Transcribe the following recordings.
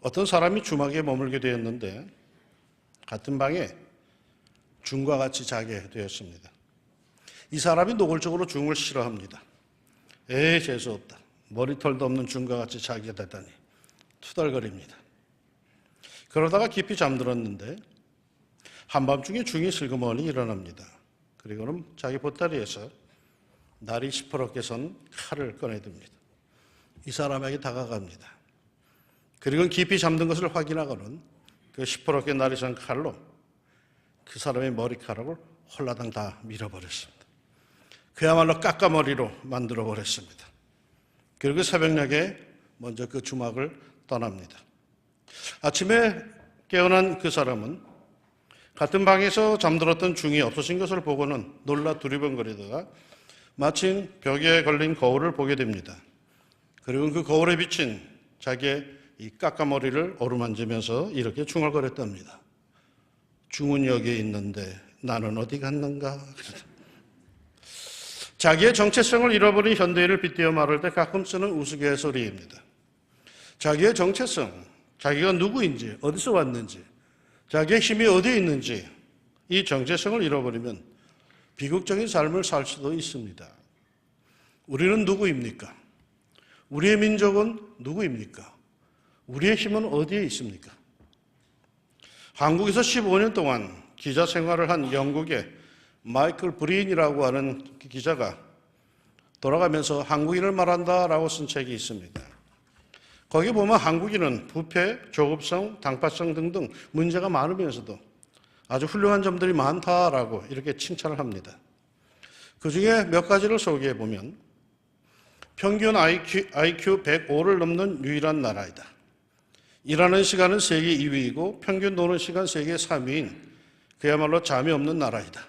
어떤 사람이 주막에 머물게 되었는데 같은 방에 중과 같이 자게 되었습니다. 이 사람이 노골적으로 중을 싫어합니다. 재수없다. 머리털도 없는 중과 같이 자게 되다니 투덜거립니다. 그러다가 깊이 잠들었는데 한밤중에 중이 슬그머니 일어납니다. 그리고는 자기 보따리에서 날이 시퍼렇게 선 칼을 꺼내듭니다. 이 사람에게 다가갑니다. 그리고 깊이 잠든 것을 확인하고는 그 시퍼렇게 날이 선 칼로 그 사람의 머리카락을 홀라당 다 밀어버렸습니다. 그야말로 깎아머리로 만들어버렸습니다. 그리고 새벽녘에 먼저 그 주막을 떠납니다. 아침에 깨어난 그 사람은 같은 방에서 잠들었던 중이 없어진 것을 보고는 놀라 두리번거리다가 마침 벽에 걸린 거울을 보게 됩니다. 그리고 그 거울에 비친 자기의 이 깎아머리를 어루만지면서 이렇게 중얼거렸답니다. 중은 여기에 있는데 나는 어디 갔는가? 자기의 정체성을 잃어버린 현대인을 빗대어 말할 때 가끔 쓰는 우스갯소리입니다. 자기의 정체성, 자기가 누구인지, 어디서 왔는지, 자기의 힘이 어디에 있는지 이 정체성을 잃어버리면 비극적인 삶을 살 수도 있습니다. 우리는 누구입니까? 우리의 민족은 누구입니까? 우리의 힘은 어디에 있습니까? 한국에서 15년 동안 기자 생활을 한 영국의 마이클 브린이라고 하는 기자가 돌아가면서 한국인을 말한다라고 쓴 책이 있습니다. 거기 보면 한국인은 부패, 조급성, 당파성 등등 문제가 많으면서도 아주 훌륭한 점들이 많다라고 이렇게 칭찬을 합니다. 그 중에 몇 가지를 소개해 보면 평균 IQ 105를 넘는 유일한 나라이다. 일하는 시간은 세계 2위이고 평균 노는 시간 세계 3위인 그야말로 잠이 없는 나라이다.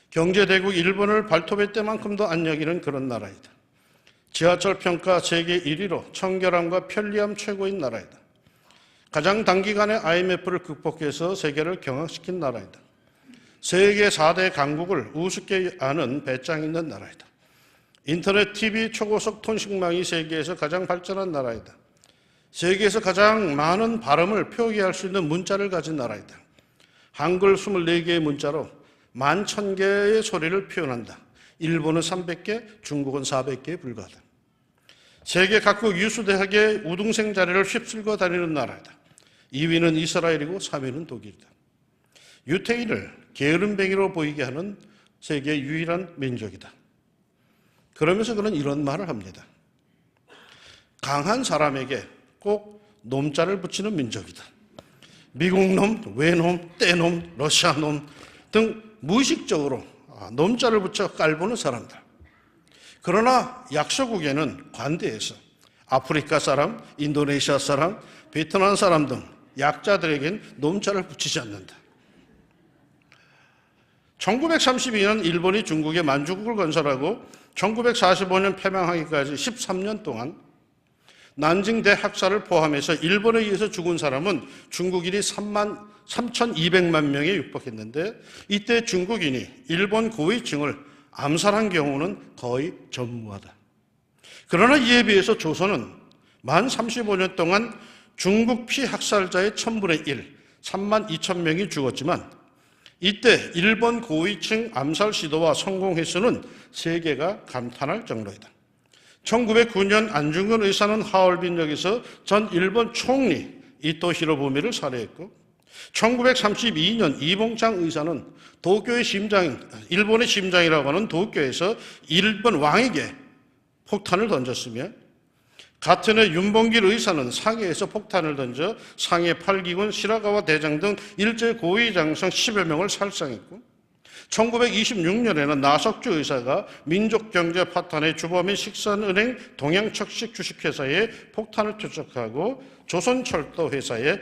경제대국 일본을 발톱의 때만큼도 안 여기는 그런 나라이다. 지하철 평가 세계 1위로 청결함과 편리함 최고인 나라이다. 가장 단기간에 IMF를 극복해서 세계를 경악시킨 나라이다. 세계 4대 강국을 우습게 아는 배짱 있는 나라이다. 인터넷, TV, 초고속 통신망이 세계에서 가장 발전한 나라이다. 세계에서 가장 많은 발음을 표기할 수 있는 문자를 가진 나라이다. 한글 24개의 문자로 11,000개의 소리를 표현한다. 일본은 300개, 중국은 400개에 불과하다. 세계 각국 유수대학의 우등생 자리를 휩쓸고 다니는 나라이다. 2위는 이스라엘이고 3위는 독일이다. 유태인을 게으름뱅이로 보이게 하는 세계의 유일한 민족이다. 그러면서 그는 이런 말을 합니다. 강한 사람에게 꼭 놈자를 붙이는 민족이다. 미국놈, 외놈, 떼놈, 러시아놈 등 무의식적으로 놈자를 붙여 깔보는 사람들. 그러나 약소국에는 관대해서 아프리카 사람, 인도네시아 사람, 베트남 사람 등 약자들에겐 놈자를 붙이지 않는다. 1932년 일본이 중국에 만주국을 건설하고 1945년 패망하기까지 13년 동안 난징대 학살을 포함해서 일본에 의해서 죽은 사람은 중국인이 3,200만 명에 육박했는데 이때 중국인이 일본 고위층을 암살한 경우는 거의 전무하다. 그러나 이에 비해서 조선은 만 35년 동안 중국 피학살자의 1000분의 1, 32,000명이 죽었지만 이때 일본 고위층 암살 시도와 성공 횟수는 세계가 감탄할 정도이다. 1909년 안중근 의사는 하얼빈역에서 전 일본 총리 이토 히로부미를 살해했고 1932년 이봉창 의사는 도쿄의 심장인, 일본의 심장이라고 하는 도쿄에서 일본 왕에게 폭탄을 던졌으며 같은 해 윤봉길 의사는 상해에서 폭탄을 던져 상해 8기군 시라가와 대장 등 일제 고위 장성 10여 명을 살상했고 1926년에는 나석주 의사가 민족경제 파탄의 주범인 식산은행 동양척식 주식회사에 폭탄을 투척하고 조선철도 회사에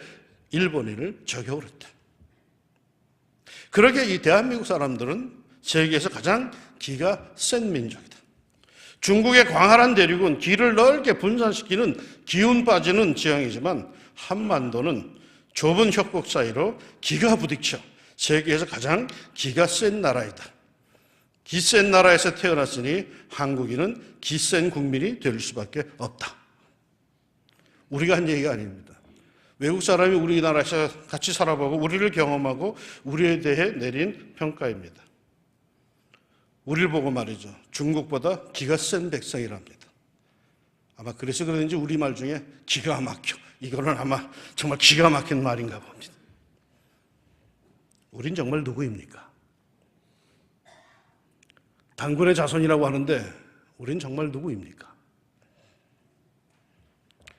일본인을 저격을 했다. 그러게 이 대한민국 사람들은 세계에서 가장 기가 센 민족이다. 중국의 광활한 대륙은 기를 넓게 분산시키는 기운 빠지는 지형이지만 한반도는 좁은 협곡 사이로 기가 부딪혀 세계에서 가장 기가 센 나라이다. 기센 나라에서 태어났으니 한국인은 기센 국민이 될 수밖에 없다. 우리가 한 얘기가 아닙니다. 외국 사람이 우리나라에서 같이 살아보고 우리를 경험하고 우리에 대해 내린 평가입니다. 우리를 보고 말이죠. 중국보다 기가 센 백성이랍니다. 아마 그래서 그런지 우리말 중에 기가 막혀. 이거는 아마 정말 기가 막힌 말인가 봅니다. 우린 정말 누구입니까? 단군의 자손이라고 하는데 우린 정말 누구입니까?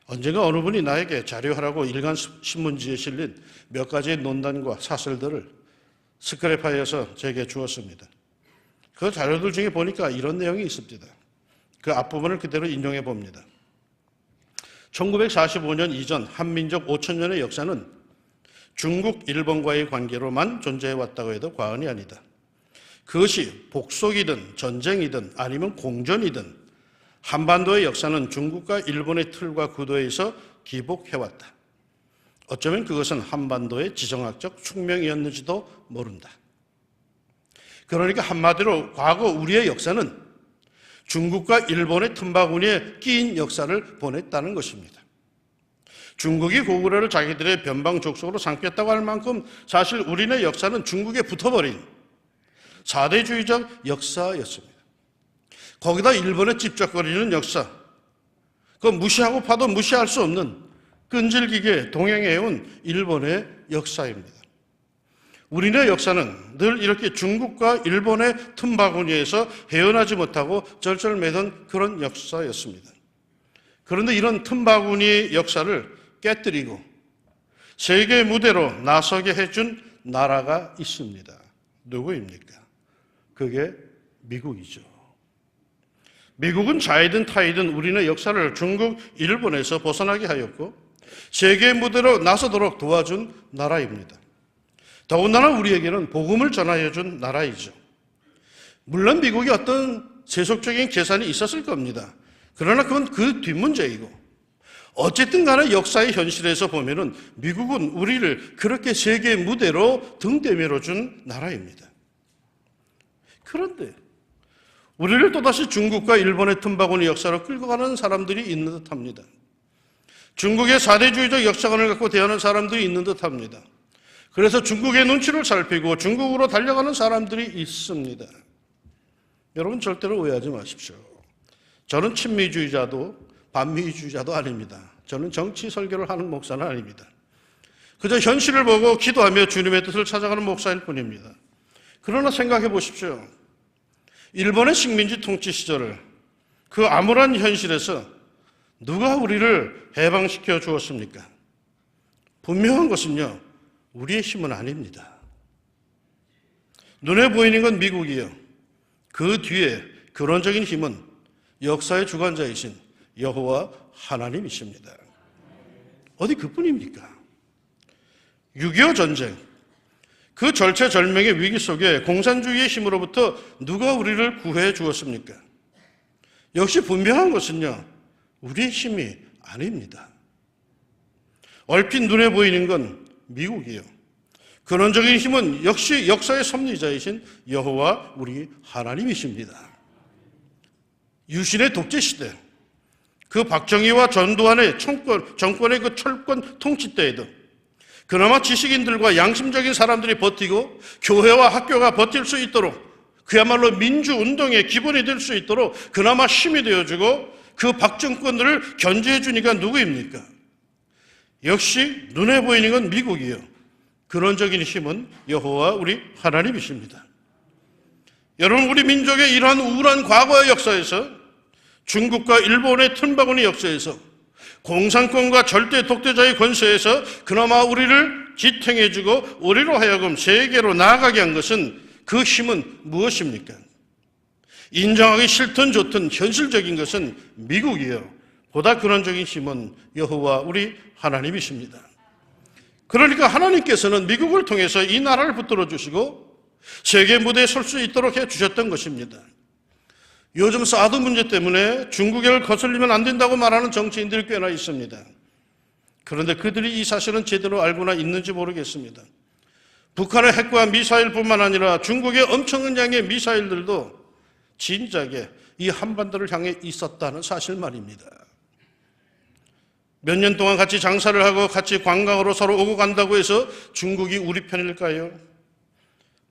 언젠가 어느 분이 나에게 자료하라고 일간 신문지에 실린 몇 가지의 논단과 사설들을 스크랩하여서 제게 주었습니다. 그 자료들 중에 보니까 이런 내용이 있습니다. 그 앞부분을 그대로 인용해 봅니다. 1945년 이전 한민족 5천년의 역사는 중국, 일본과의 관계로만 존재해왔다고 해도 과언이 아니다. 그것이 복속이든 전쟁이든 아니면 공전이든 한반도의 역사는 중국과 일본의 틀과 구도에서 기복해왔다. 어쩌면 그것은 한반도의 지정학적 숙명이었는지도 모른다. 그러니까 한마디로 과거 우리의 역사는 중국과 일본의 틈바구니에 끼인 역사를 보냈다는 것입니다. 중국이 고구려를 자기들의 변방 족속으로 삼겠다고 할 만큼 사실 우리네 역사는 중국에 붙어버린 사대주의적 역사였습니다. 거기다 일본의 찝쩍거리는 역사, 그거 무시하고 봐도 무시할 수 없는 끈질기게 동행해온 일본의 역사입니다. 우리네 역사는 늘 이렇게 중국과 일본의 틈바구니에서 헤어나지 못하고 절절매던 그런 역사였습니다. 그런데 이런 틈바구니 역사를 깨뜨리고 세계 무대로 나서게 해준 나라가 있습니다. 누구입니까? 그게 미국이죠. 미국은 자이든 타이든 우리네 역사를 중국, 일본에서 벗어나게 하였고 세계 무대로 나서도록 도와준 나라입니다. 더군다나 우리에게는 복음을 전하여 준 나라이죠. 물론 미국이 어떤 세속적인 계산이 있었을 겁니다. 그러나 그건 그 뒷문제이고 어쨌든 간에 역사의 현실에서 보면은 미국은 우리를 그렇게 세계 무대로 등 내밀어 준 나라입니다. 그런데 우리를 또다시 중국과 일본의 틈바구니 역사로 끌고 가는 사람들이 있는 듯합니다. 중국의 사대주의적 역사관을 갖고 대하는 사람들이 있는 듯합니다. 그래서 중국의 눈치를 살피고 중국으로 달려가는 사람들이 있습니다. 여러분 절대로 오해하지 마십시오. 저는 친미주의자도 반미주의자도 아닙니다. 저는 정치 설교를 하는 목사는 아닙니다. 그저 현실을 보고 기도하며 주님의 뜻을 찾아가는 목사일 뿐입니다. 그러나 생각해 보십시오. 일본의 식민지 통치 시절을 그 암울한 현실에서 누가 우리를 해방시켜 주었습니까? 분명한 것은요, 우리의 힘은 아닙니다. 눈에 보이는 건 미국이요. 그 뒤에 근원적인 힘은 역사의 주관자이신 여호와 하나님이십니다. 어디 그뿐입니까? 6.25 전쟁, 그 절체절명의 위기 속에 공산주의의 힘으로부터 누가 우리를 구해 주었습니까? 역시 분명한 것은요, 우리의 힘이 아닙니다. 얼핏 눈에 보이는 건 미국이요. 근원적인 힘은 역시 역사의 섭리자이신 여호와 우리 하나님이십니다. 유신의 독재시대, 그 박정희와 전두환의 정권의 그 철권 통치 때에도 그나마 지식인들과 양심적인 사람들이 버티고 교회와 학교가 버틸 수 있도록 그야말로 민주운동의 기본이 될 수 있도록 그나마 힘이 되어주고 그 박정권들을 견제해 주니까 누구입니까? 역시 눈에 보이는 건 미국이요. 근원적인 힘은 여호와 우리 하나님이십니다. 여러분, 우리 민족의 이러한 우울한 과거의 역사에서 중국과 일본의 틈바구니 역사에서 공산권과 절대 독재자의 권세에서 그나마 우리를 지탱해주고 우리로 하여금 세계로 나아가게 한 것은 그 힘은 무엇입니까? 인정하기 싫든 좋든 현실적인 것은 미국이요. 보다 근원적인 힘은 여호와 우리 하나님이십니다. 그러니까 하나님께서는 미국을 통해서 이 나라를 붙들어 주시고 세계 무대에 설 수 있도록 해주셨던 것입니다. 요즘 사드 문제 때문에 중국을 거슬리면 안 된다고 말하는 정치인들이 꽤나 있습니다. 그런데 그들이 이 사실은 제대로 알고나 있는지 모르겠습니다. 북한의 핵과 미사일뿐만 아니라 중국의 엄청난 양의 미사일들도 진작에 이 한반도를 향해 있었다는 사실 말입니다. 몇 년 동안 같이 장사를 하고 같이 관광으로 서로 오고 간다고 해서 중국이 우리 편일까요?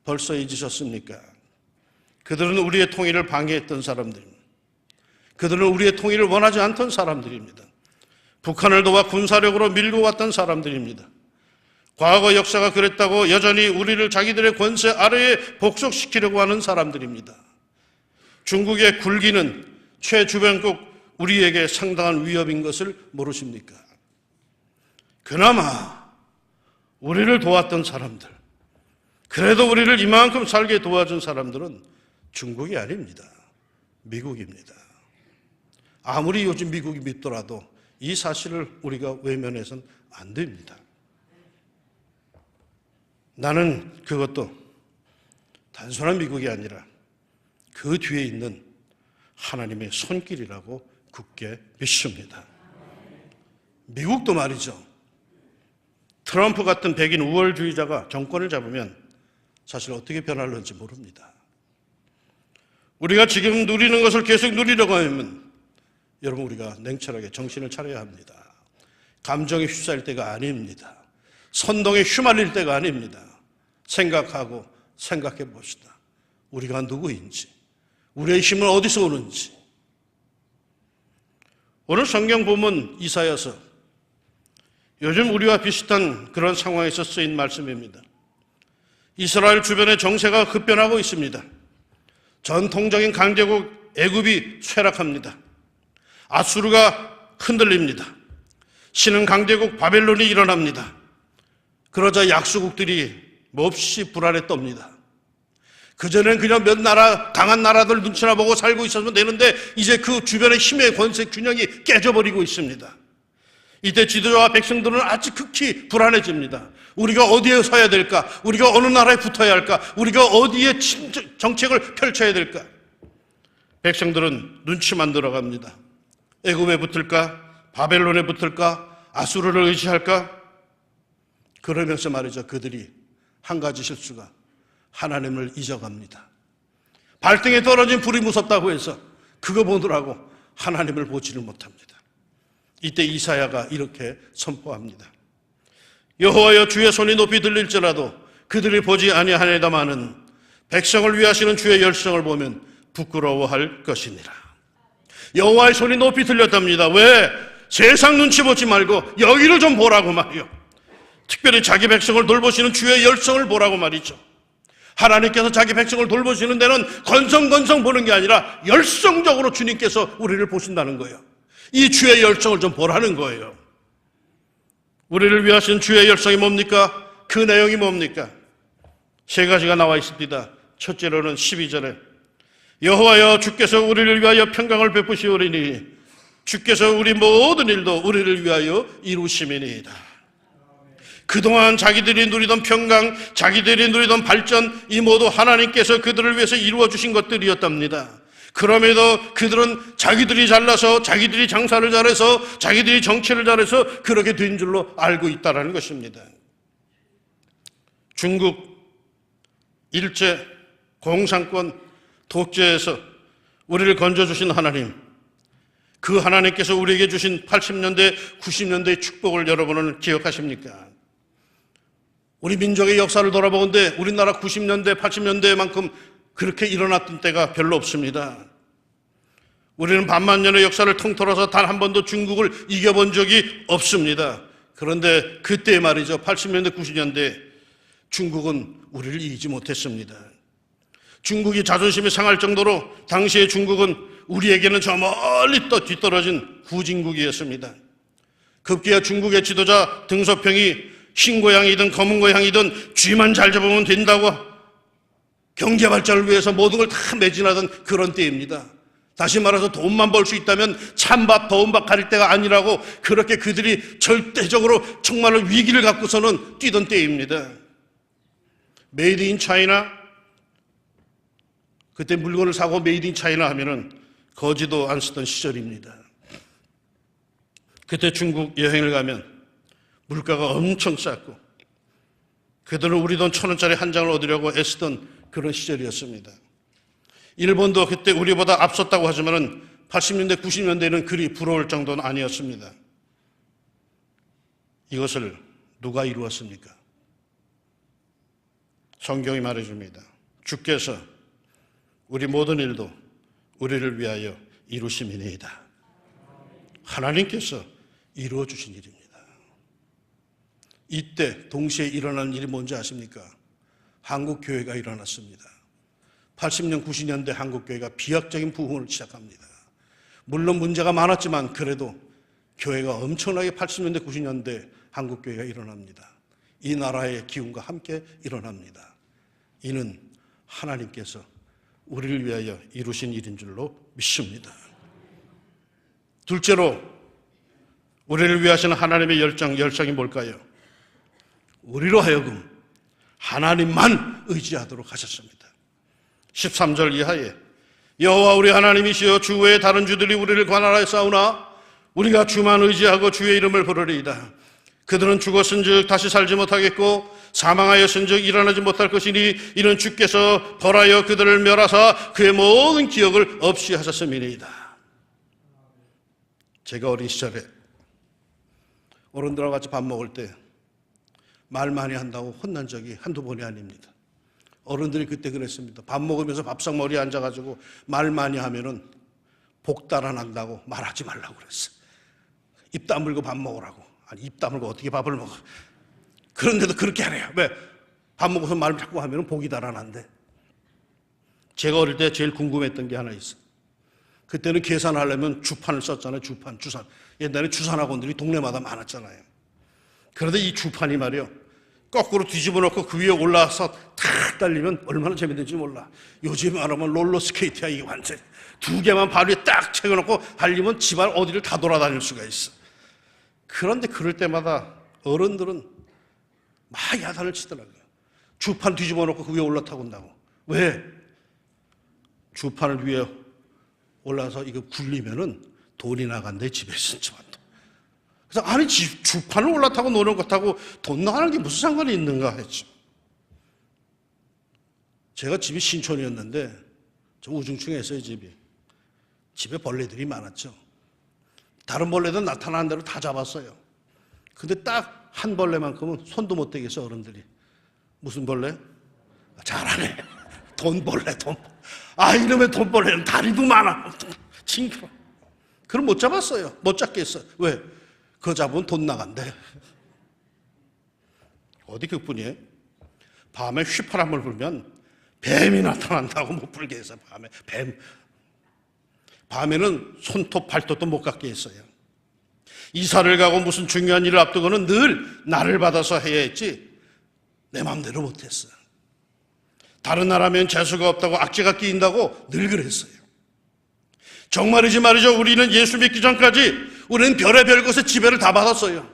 벌써 잊으셨습니까? 그들은 우리의 통일을 방해했던 사람들입니다. 그들은 우리의 통일을 원하지 않던 사람들입니다. 북한을 도와 군사력으로 밀고 왔던 사람들입니다. 과거 역사가 그랬다고 여전히 우리를 자기들의 권세 아래에 복속시키려고 하는 사람들입니다. 중국의 굴기는 최주변국 우리에게 상당한 위협인 것을 모르십니까? 그나마 우리를 도왔던 사람들, 그래도 우리를 이만큼 살게 도와준 사람들은 중국이 아닙니다. 미국입니다. 아무리 요즘 미국이 믿더라도 이 사실을 우리가 외면해서는 안 됩니다. 나는 그것도 단순한 미국이 아니라 그 뒤에 있는 하나님의 손길이라고 굳게 믿습니다. 미국도 말이죠. 트럼프 같은 백인 우월주의자가 정권을 잡으면 사실 어떻게 변할는지 모릅니다. 우리가 지금 누리는 것을 계속 누리려고 하면 여러분 우리가 냉철하게 정신을 차려야 합니다. 감정에 휩싸일 때가 아닙니다. 선동에 휘말릴 때가 아닙니다. 생각하고 생각해 봅시다. 우리가 누구인지, 우리의 힘은 어디서 오는지. 오늘 성경 본문 이사야서, 요즘 우리와 비슷한 그런 상황에서 쓰인 말씀입니다. 이스라엘 주변의 정세가 급변하고 있습니다. 전통적인 강대국 애굽이 쇠락합니다. 아수르가 흔들립니다. 신흥 강대국 바벨론이 일어납니다. 그러자 약소국들이 몹시 불안에 떱니다. 그전엔 그냥 몇 나라, 강한 나라들 눈치나 보고 살고 있었으면 되는데 이제 그 주변의 힘의 권세 균형이 깨져버리고 있습니다. 이때 지도자와 백성들은 아주 극히 불안해집니다. 우리가 어디에 서야 될까? 우리가 어느 나라에 붙어야 할까? 우리가 어디에 정책을 펼쳐야 될까? 백성들은 눈치만 들어갑니다. 애굽에 붙을까? 바벨론에 붙을까? 아수르를 의지할까? 그러면서 말이죠. 그들이 한 가지 실수가 하나님을 잊어갑니다. 발등에 떨어진 불이 무섭다고 해서 그거 보느라고 하나님을 보지를 못합니다. 이때 이사야가 이렇게 선포합니다. 여호와여 주의 손이 높이 들릴지라도 그들이 보지 아니하려다마는 백성을 위하시는 주의 열성을 보면 부끄러워할 것이니라. 여호와의 손이 높이 들렸답니다. 왜? 세상 눈치 보지 말고 여기를 좀 보라고 말이요. 특별히 자기 백성을 돌보시는 주의 열성을 보라고 말이죠. 하나님께서 자기 백성을 돌보시는 데는 건성건성 보는 게 아니라 열성적으로 주님께서 우리를 보신다는 거예요. 이 주의 열성을 좀 보라는 거예요. 우리를 위하신 주의 열성이 뭡니까? 그 내용이 뭡니까? 세 가지가 나와 있습니다. 첫째로는 12절에 여호와여 주께서 우리를 위하여 평강을 베푸시오리니 주께서 우리 모든 일도 우리를 위하여 이루심이니이다. 그동안 자기들이 누리던 평강, 자기들이 누리던 발전, 이 모두 하나님께서 그들을 위해서 이루어 주신 것들이었답니다. 그럼에도 그들은 자기들이 잘나서, 자기들이 장사를 잘해서, 자기들이 정치를 잘해서 그렇게 된 줄로 알고 있다는 것입니다. 중국 일제 공산권 독재에서 우리를 건져주신 하나님, 그 하나님께서 우리에게 주신 80년대, 90년대의 축복을 여러분은 기억하십니까? 우리 민족의 역사를 돌아보는데 우리나라 90년대, 80년대만큼 그렇게 일어났던 때가 별로 없습니다. 우리는 반만년의 역사를 통틀어서 단 한 번도 중국을 이겨본 적이 없습니다. 그런데 그때 말이죠. 80년대, 90년대 중국은 우리를 이기지 못했습니다. 중국이 자존심이 상할 정도로 당시의 중국은 우리에게는 저 멀리 뒤떨어진 후진국이었습니다. 급기야 중국의 지도자 등소평이 흰 고양이든 검은 고양이든 쥐만 잘 잡으면 된다고 경제 발전을 위해서 모든 걸 다 매진하던 그런 때입니다. 다시 말해서 돈만 벌 수 있다면 찬밥 더운 밥 가릴 때가 아니라고 그렇게 그들이 절대적으로 정말로 위기를 갖고서는 뛰던 때입니다. 메이드 인 차이나, 그때 물건을 사고 메이드 인 차이나 하면은 거지도 안 쓰던 시절입니다. 그때 중국 여행을 가면 물가가 엄청 쌌고 그들은 우리 돈 1,000원짜리 한 장을 얻으려고 애쓰던 그런 시절이었습니다. 일본도 그때 우리보다 앞섰다고 하지만 80년대, 90년대에는 그리 부러울 정도는 아니었습니다. 이것을 누가 이루었습니까? 성경이 말해줍니다. 주께서 우리 모든 일도 우리를 위하여 이루심이니이다. 하나님께서 이루어 주신 일입니다. 이때 동시에 일어난 일이 뭔지 아십니까? 한국교회가 일어났습니다. 80년, 90년대 한국교회가 비약적인 부흥을 시작합니다. 물론 문제가 많았지만 그래도 교회가 엄청나게 80년대, 90년대 한국교회가 일어납니다. 이 나라의 기운과 함께 일어납니다. 이는 하나님께서 우리를 위하여 이루신 일인 줄로 믿습니다. 둘째로 우리를 위하시는 하나님의 열정이 뭘까요? 우리로 하여금 하나님만 의지하도록 하셨습니다. 13절 이하에 여호와 우리 하나님이시여 주 외에 다른 주들이 우리를 관할하여 싸우나 우리가 주만 의지하고 주의 이름을 부르리이다. 그들은 죽었은즉 다시 살지 못하겠고 사망하였은즉 일어나지 못할 것이니 이는 주께서 벌하여 그들을 멸하사 그의 모든 기억을 없이 하셨음이니이다. 제가 어린 시절에 어른들하고 같이 밥 먹을 때 말 많이 한다고 혼난 적이 한두 번이 아닙니다. 어른들이 그때 그랬습니다. 밥 먹으면서 밥상 머리에 앉아가지고 말 많이 하면은 복 달아난다고 말하지 말라고 그랬어. 입 다물고 밥 먹으라고. 아니 입 다물고 어떻게 밥을 먹어. 그런데도 그렇게 하래요. 왜? 밥 먹어서 말 자꾸 하면은 복이 달아난대. 제가 어릴 때 제일 궁금했던 게 하나 있어. 그때는 계산하려면 주판을 썼잖아요. 주산. 옛날에 주산학원들이 동네마다 많았잖아요. 그런데 이 주판이 말이요. 거꾸로 뒤집어 놓고 그 위에 올라와서 탁 달리면 얼마나 재밌는지 몰라. 요즘 말하면 롤러스케이트야 이게 완전히. 두 개만 발 위에 딱 채워놓고 달리면 집안 어디를 다 돌아다닐 수가 있어. 그런데 그럴 때마다 어른들은 막 야단을 치더라고요. 주판 뒤집어 놓고 그 위에 올라타고 온다고. 왜? 주판을 위에 올라서 이거 굴리면은 돈이 나간대, 집에 있은 집안도. 그래서 아니 주판을 올라타고 노는 것하고 돈 나가는 게 무슨 상관이 있는가 했죠. 제가 집이 신촌이었는데 좀 우중충해 있어요. 집에 벌레들이 많았죠. 다른 벌레들은 나타나는 대로 다 잡았어요. 근데 딱 한 벌레만큼은 손도 못 대겠어 어른들이. 무슨 벌레? 잘하네. 돈벌레. 아 이놈의 돈벌레는 다리도 많아. 징그러. 그럼 못 잡았어요. 못 잡겠어. 왜? 그거 잡으면 돈 나간대. 어디 그뿐이에요? 밤에 휘파람을 불면 뱀이 나타난다고 못 불게 해서 밤에 뱀. 밤에는 손톱 발톱도 못 갖게 했어요. 이사를 가고 무슨 중요한 일을 앞두고는 늘 나를 받아서 해야 했지 내 마음대로 못했어. 다른 나라면 재수가 없다고 악재가 끼인다고 늘 그랬어요. 정말이지 말이죠. 우리는 예수 믿기 전까지 우리는 별의별 것에 지배를 다 받았어요.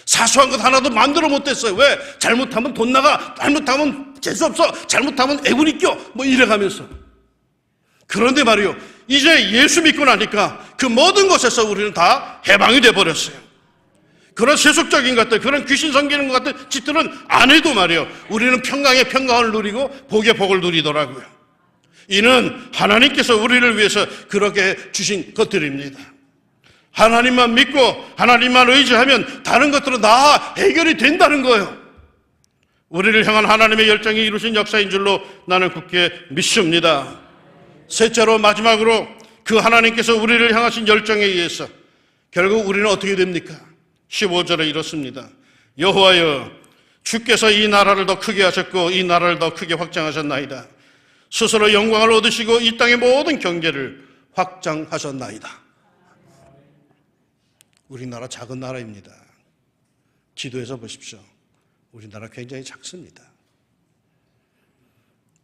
사소한 것 하나도 마음대로 못했어요. 왜? 잘못하면 돈 나가, 잘못하면 재수 없어, 잘못하면 애군이 껴, 뭐 이래가면서. 그런데 말이요, 이제 예수 믿고 나니까 그 모든 것에서 우리는 다 해방이 돼버렸어요. 그런 세속적인 것들, 그런 귀신 섬기는 것 같은 짓들은 안 해도 말이요, 우리는 평강의 평강을 누리고 복의 복을 누리더라고요. 이는 하나님께서 우리를 위해서 그렇게 주신 것들입니다. 하나님만 믿고 하나님만 의지하면 다른 것들은 다 해결이 된다는 거예요. 우리를 향한 하나님의 열정이 이루신 역사인 줄로 나는 굳게 믿습니다. 셋째로 마지막으로 그 하나님께서 우리를 향하신 열정에 의해서 결국 우리는 어떻게 됩니까? 15절에 이렇습니다. 여호와여 주께서 이 나라를 더 크게 하셨고 이 나라를 더 크게 확장하셨나이다. 스스로 영광을 얻으시고 이 땅의 모든 경제를 확장하셨나이다. 우리나라 작은 나라입니다. 지도에서 보십시오. 우리나라 굉장히 작습니다.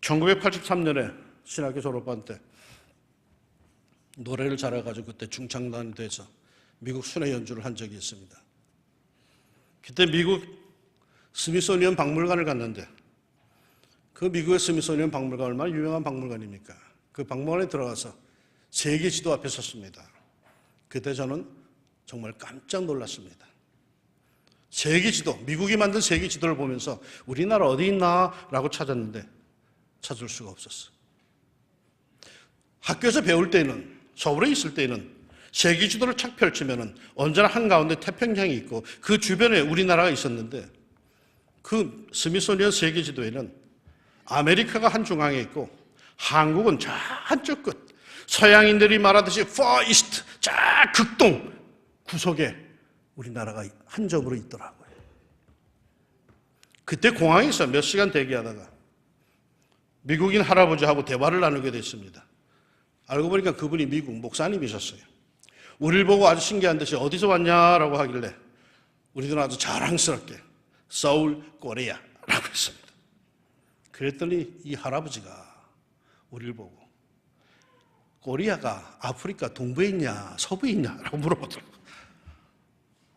1983년에 신학교 졸업한 때 노래를 잘해가지고 그때 중창단이 돼서 미국 순회 연주를 한 적이 있습니다. 그때 미국 스미소니언 박물관을 갔는데 그 미국의 스미소니언 박물관 얼마나 유명한 박물관입니까? 그 박물관에 들어가서 세계 지도 앞에 섰습니다. 그때 저는 정말 깜짝 놀랐습니다. 세계 지도, 미국이 만든 세계 지도를 보면서 우리나라 어디 있나? 라고 찾았는데 찾을 수가 없었어요. 학교에서 배울 때는, 서울에 있을 때는 세계 지도를 착 펼치면은 언제나 한가운데 태평양이 있고 그 주변에 우리나라가 있었는데 그 스미소니언 세계 지도에는 아메리카가 한중앙에 있고 한국은 저 한쪽 끝, 서양인들이 말하듯이 far east, 저 극동 구석에 우리나라가 한 점으로 있더라고요. 그때 공항에서 몇 시간 대기하다가 미국인 할아버지하고 대화를 나누게 됐습니다. 알고 보니까 그분이 미국 목사님이셨어요. 우리를 보고 아주 신기한 듯이 어디서 왔냐라고 하길래 우리들은 아주 자랑스럽게 서울 코리아라고 했습니다. 그랬더니 이 할아버지가 우리를 보고 코리아가 아프리카 동부에 있냐 서부에 있냐라고 물어보더라고요.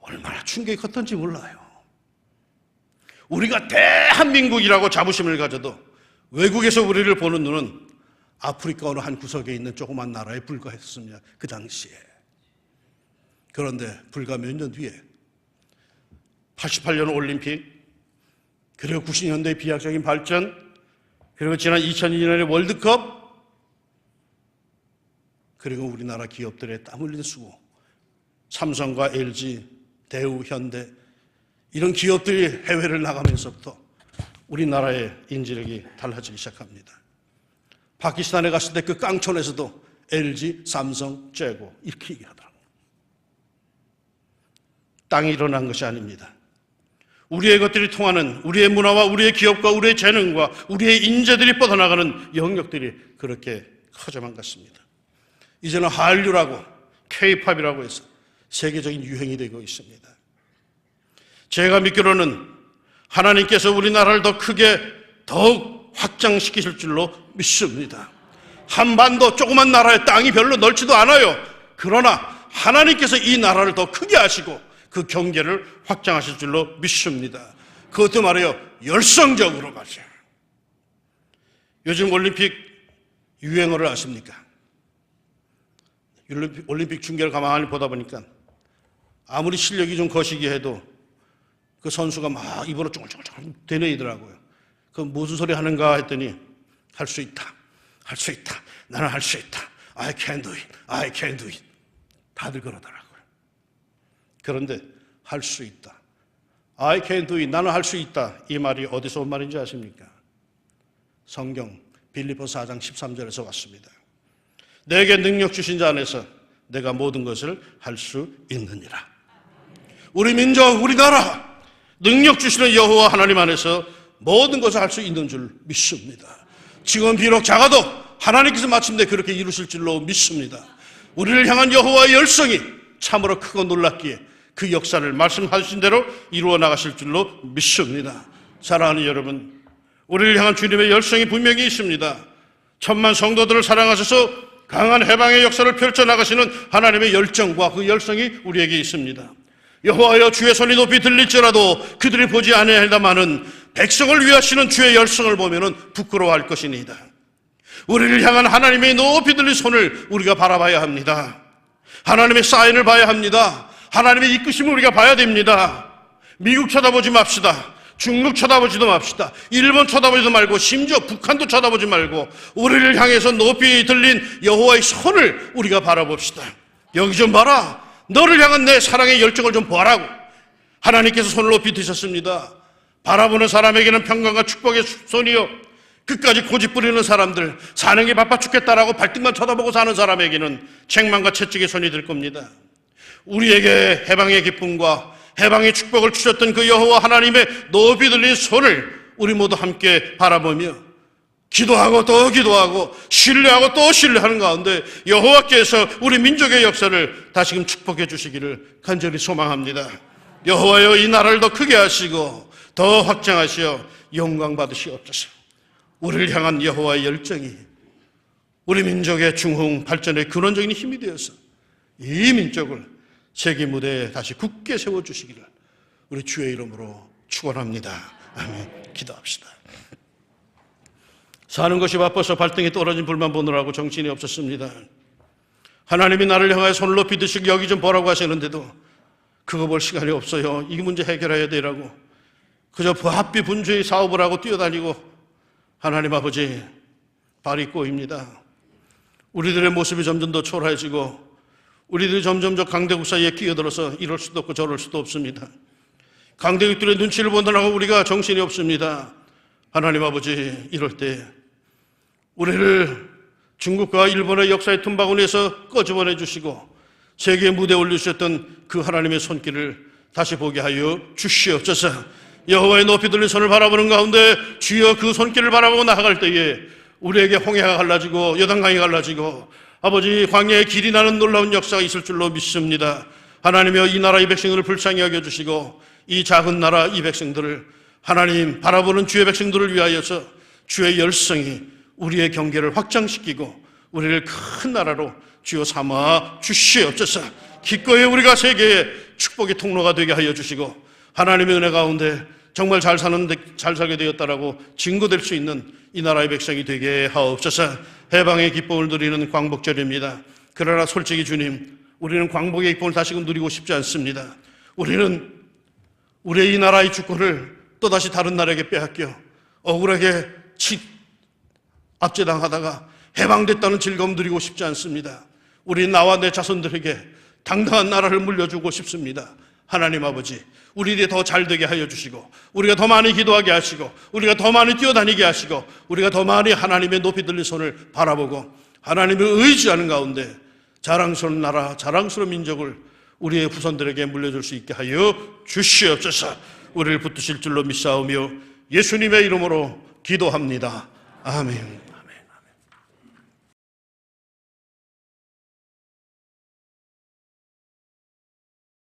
얼마나 충격이 컸던지 몰라요. 우리가 대한민국이라고 자부심을 가져도 외국에서 우리를 보는 눈은 아프리카 어느 한 구석에 있는 조그만 나라에 불과했습니다. 그 당시에. 그런데 불과 몇 년 뒤에 88년 올림픽, 그리고 90년대의 비약적인 발전, 그리고 지난 2002년의 월드컵, 그리고 우리나라 기업들의 땀 흘린 수고, 삼성과 LG, 대우, 현대 이런 기업들이 해외를 나가면서부터 우리나라의 인지력이 달라지기 시작합니다. 파키스탄에 갔을 때 그 깡촌에서도 LG, 삼성, 째고 이렇게 얘기하더라고요. 땅이 일어난 것이 아닙니다. 우리의 것들이 통하는 우리의 문화와 우리의 기업과 우리의 재능과 우리의 인재들이 뻗어나가는 영역들이 그렇게 커져만 갔습니다. 이제는 한류라고 K-팝이라고 해서 세계적인 유행이 되고 있습니다. 제가 믿기로는 하나님께서 우리나라를 더 크게 더욱 확장시키실 줄로 믿습니다. 한반도 조그만 나라의 땅이 별로 넓지도 않아요. 그러나 하나님께서 이 나라를 더 크게 하시고 그 경계를 확장하실 줄로 믿습니다. 그것도 말이에요, 열성적으로 말이에요. 요즘 올림픽 유행어를 아십니까? 올림픽 중계를 가만히 보다 보니까 아무리 실력이 좀 거시기 해도 그 선수가 막 입으로 쫑쫑쫑 되뇌이더라고요. 그 무슨 소리 하는가 했더니 할 수 있다, 할 수 있다, 나는 할 수 있다, I can do it, I can do it. 다들 그러더라고요. 그런데 할 수 있다, I can do it, 나는 할 수 있다, 이 말이 어디서 온 말인지 아십니까? 성경 빌립보서 4장 13절에서 왔습니다. 내게 능력 주신 자 안에서 내가 모든 것을 할 수 있느니라. 우리 민족, 우리나라 능력 주시는 여호와 하나님 안에서 모든 것을 할 수 있는 줄 믿습니다. 지금 비록 작아도 하나님께서 마침내 그렇게 이루실 줄로 믿습니다. 우리를 향한 여호와의 열성이 참으로 크고 놀랍기에 그 역사를 말씀하신 대로 이루어 나가실 줄로 믿습니다. 사랑하는 여러분, 우리를 향한 주님의 열성이 분명히 있습니다. 천만 성도들을 사랑하셔서 강한 해방의 역사를 펼쳐나가시는 하나님의 열정과 그 열성이 우리에게 있습니다. 여호와여, 주의 손이 높이 들릴지라도 그들이 보지 아니하리다마는 백성을 위하시는 주의 열성을 보면은 부끄러워할 것이니이다. 우리를 향한 하나님의 높이 들린 손을 우리가 바라봐야 합니다. 하나님의 사인을 봐야 합니다. 하나님의 이끄심을 우리가 봐야 됩니다. 미국 쳐다보지 맙시다. 중국 쳐다보지도 맙시다. 일본 쳐다보지도 말고 심지어 북한도 쳐다보지 말고 우리를 향해서 높이 들린 여호와의 손을 우리가 바라봅시다. 여기 좀 봐라. 너를 향한 내 사랑의 열정을 좀 보라고. 하나님께서 손을 높이 드셨습니다. 바라보는 사람에게는 평강과 축복의 손이요, 끝까지 고집 부리는 사람들, 사는 게 바빠 죽겠다라고 발등만 쳐다보고 사는 사람에게는 책망과 채찍의 손이 될 겁니다. 우리에게 해방의 기쁨과 해방의 축복을 주셨던 그 여호와 하나님의 높이 들린 손을 우리 모두 함께 바라보며 기도하고 또 기도하고 신뢰하고 또 신뢰하는 가운데 여호와께서 우리 민족의 역사를 다시금 축복해 주시기를 간절히 소망합니다. 여호와여, 이 나라를 더 크게 하시고 더 확장하시어 영광 받으시옵소서. 우리를 향한 여호와의 열정이 우리 민족의 중흥 발전의 근원적인 힘이 되어서 이 민족을 세계 무대에 다시 굳게 세워주시기를 우리 주의 이름으로 축원합니다. 아멘. 기도합시다. 사는 것이 바빠서 발등에 떨어진 불만 보느라고 정신이 없었습니다. 하나님이 나를 향하여 손을 높이 드시고 여기 좀 보라고 하시는데도 그거 볼 시간이 없어요. 이 문제 해결해야 되라고 그저 부합비 분주히 사업을 하고 뛰어다니고, 하나님 아버지 발이 꼬입니다. 우리들의 모습이 점점 더 초라해지고 우리들이 점점 저 강대국 사이에 끼어들어서 이럴 수도 없고 저럴 수도 없습니다. 강대국들의 눈치를 보느라고 우리가 정신이 없습니다. 하나님 아버지, 이럴 때 우리를 중국과 일본의 역사의 틈바구니에서 꺼집어내 주시고 세계 무대에 올려주셨던 그 하나님의 손길을 다시 보게 하여 주시옵소서. 여호와의 높이 들린 손을 바라보는 가운데 주여 그 손길을 바라보고 나아갈 때에 우리에게 홍해가 갈라지고 요단강이 갈라지고 아버지 광야의 길이 나는 놀라운 역사가 있을 줄로 믿습니다. 하나님이여, 이 나라 이 백성들을 불쌍히 여겨주시고 이 작은 나라 이 백성들을 하나님 바라보는 주의 백성들을 위하여서 주의 열성이 우리의 경계를 확장시키고 우리를 큰 나라로 주여 삼아 주시옵소서. 기꺼이 우리가 세계의 축복의 통로가 되게 하여 주시고 하나님의 은혜 가운데 정말 잘 살게 되었다라고 증거될 수 있는 이 나라의 백성이 되게 하옵소서. 해방의 기쁨을 누리는 광복절입니다. 그러나 솔직히 주님, 우리는 광복의 기쁨을 다시금 누리고 싶지 않습니다. 우리는 우리의 이 나라의 주권을 또다시 다른 나라에게 빼앗겨 억울하게 압제당하다가 해방됐다는 즐거움 누리고 싶지 않습니다. 우리 나와 내 자손들에게 당당한 나라를 물려주고 싶습니다. 하나님 아버지, 우리들이 더 잘되게 하여 주시고 우리가 더 많이 기도하게 하시고 우리가 더 많이 뛰어다니게 하시고 우리가 더 많이 하나님의 높이 들린 손을 바라보고 하나님을 의지하는 가운데 자랑스러운 나라, 자랑스러운 민족을 우리의 후손들에게 물려줄 수 있게 하여 주시옵소서. 우리를 붙드실 줄로 믿사오며 예수님의 이름으로 기도합니다. 아멘.